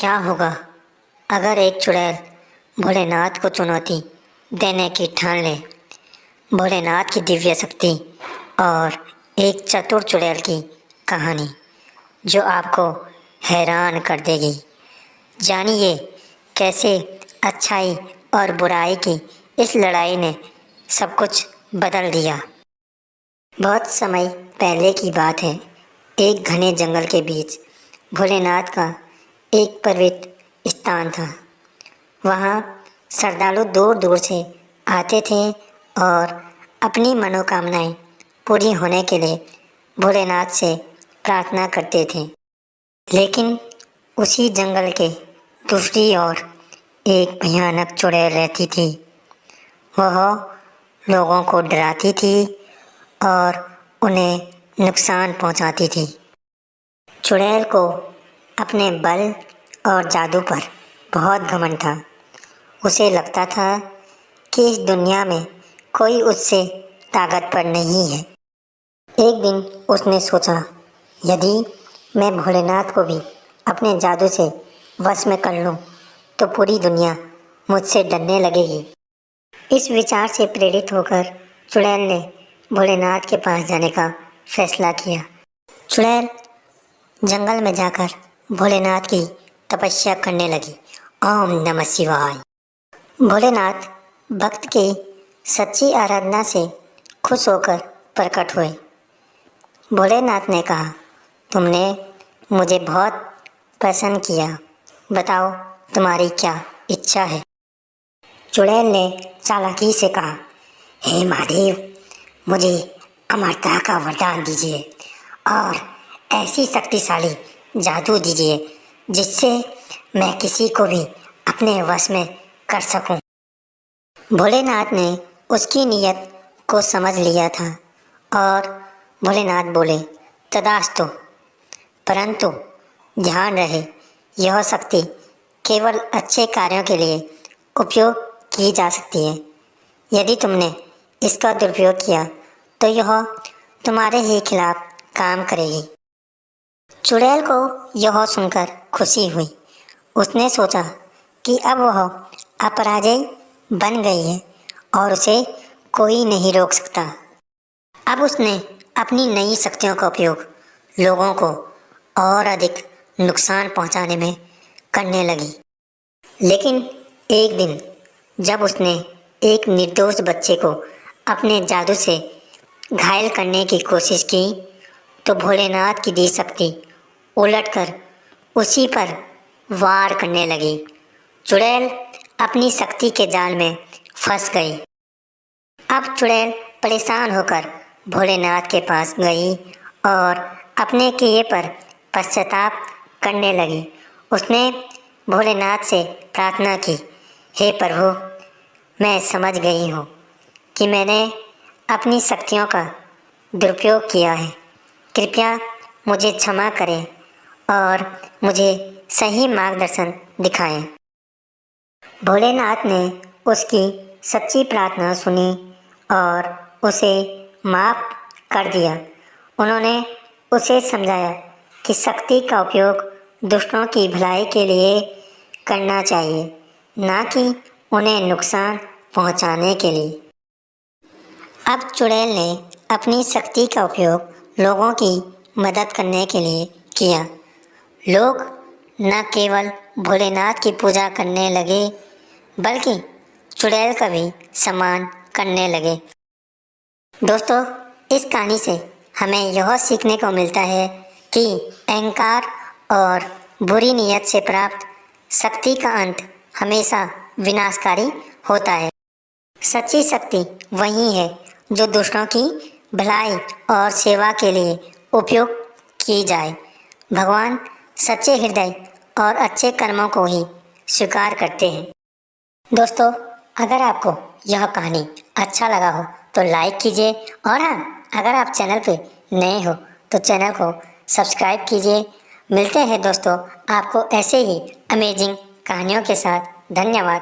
क्या होगा अगर एक चुड़ैल भोलेनाथ को चुनौती देने की ठान ले। भोलेनाथ की दिव्य शक्ति और एक चतुर चुड़ैल की कहानी जो आपको हैरान कर देगी। जानिए कैसे अच्छाई और बुराई की इस लड़ाई ने सब कुछ बदल दिया। बहुत समय पहले की बात है। एक घने जंगल के बीच भोलेनाथ का एक पवित्र स्थान था। वहाँ श्रद्धालु दूर दूर से आते थे और अपनी मनोकामनाएं पूरी होने के लिए भोलेनाथ से प्रार्थना करते थे। लेकिन उसी जंगल के दूसरी ओर एक भयानक चुड़ैल रहती थी। वह लोगों को डराती थी और उन्हें नुकसान पहुंचाती थी। चुड़ैल को अपने बल और जादू पर बहुत घमंड था। उसे लगता था कि इस दुनिया में कोई उससे ताकतवर नहीं है। एक दिन उसने सोचा, यदि मैं भोलेनाथ को भी अपने जादू से वश में कर लूं, तो पूरी दुनिया मुझसे डरने लगेगी। इस विचार से प्रेरित होकर चुड़ैल ने भोलेनाथ के पास जाने का फैसला किया। चुड़ैल जंगल में जाकर भोलेनाथ की तपस्या करने लगी। ओम नमः शिवाय। भोलेनाथ भक्त की सच्ची आराधना से खुश होकर प्रकट हुए। भोलेनाथ ने कहा, तुमने मुझे बहुत प्रसन्न किया। बताओ तुम्हारी क्या इच्छा है। चुड़ैल ने चालाकी से कहा, हे महादेव, मुझे अमरता का वरदान दीजिए और ऐसी शक्तिशाली जादू दीजिए जिससे मैं किसी को भी अपने वश में कर सकूं। भोलेनाथ ने उसकी नीयत को समझ लिया था और भोलेनाथ बोले, तथास्तु। परंतु ध्यान रहे, यह शक्ति केवल अच्छे कार्यों के लिए उपयोग की जा सकती है। यदि तुमने इसका दुरुपयोग किया तो यह तुम्हारे ही खिलाफ काम करेगी। चुड़ैल को यह सुनकर खुशी हुई। उसने सोचा कि अब वह अपराजय बन गई है और उसे कोई नहीं रोक सकता। अब उसने अपनी नई शक्तियों का उपयोग लोगों को और अधिक नुकसान पहुंचाने में करने लगी। लेकिन एक दिन जब उसने एक निर्दोष बच्चे को अपने जादू से घायल करने की कोशिश की, तो भोलेनाथ की दी शक्ति उलटकर उसी पर वार करने लगी। चुड़ैल अपनी शक्ति के जाल में फंस गई। अब चुड़ैल परेशान होकर भोलेनाथ के पास गई और अपने किए पर पश्चाताप करने लगी। उसने भोलेनाथ से प्रार्थना की, हे प्रभु, मैं समझ गई हूँ कि मैंने अपनी शक्तियों का दुरुपयोग किया है। कृपया मुझे क्षमा करें और मुझे सही मार्गदर्शन दिखाएं। भोलेनाथ ने उसकी सच्ची प्रार्थना सुनी और उसे माफ़ कर दिया। उन्होंने उसे समझाया कि शक्ति का उपयोग दुष्टों की भलाई के लिए करना चाहिए, ना कि उन्हें नुकसान पहुंचाने के लिए। अब चुड़ैल ने अपनी शक्ति का उपयोग लोगों की मदद करने के लिए किया। लोग न केवल भोलेनाथ की पूजा करने लगे, बल्कि चुड़ैल का भी सम्मान करने लगे। दोस्तों, इस कहानी से हमें यह सीखने को मिलता है कि अहंकार और बुरी नीयत से प्राप्त शक्ति का अंत हमेशा विनाशकारी होता है। सच्ची शक्ति वही है जो दूसरों की भलाई और सेवा के लिए उपयोग की जाए। भगवान सच्चे हृदय और अच्छे कर्मों को ही स्वीकार करते हैं। दोस्तों, अगर आपको यह कहानी अच्छा लगा हो तो लाइक कीजिए और हाँ, अगर आप चैनल पे नए हो तो चैनल को सब्सक्राइब कीजिए। मिलते हैं दोस्तों आपको ऐसे ही अमेजिंग कहानियों के साथ। धन्यवाद।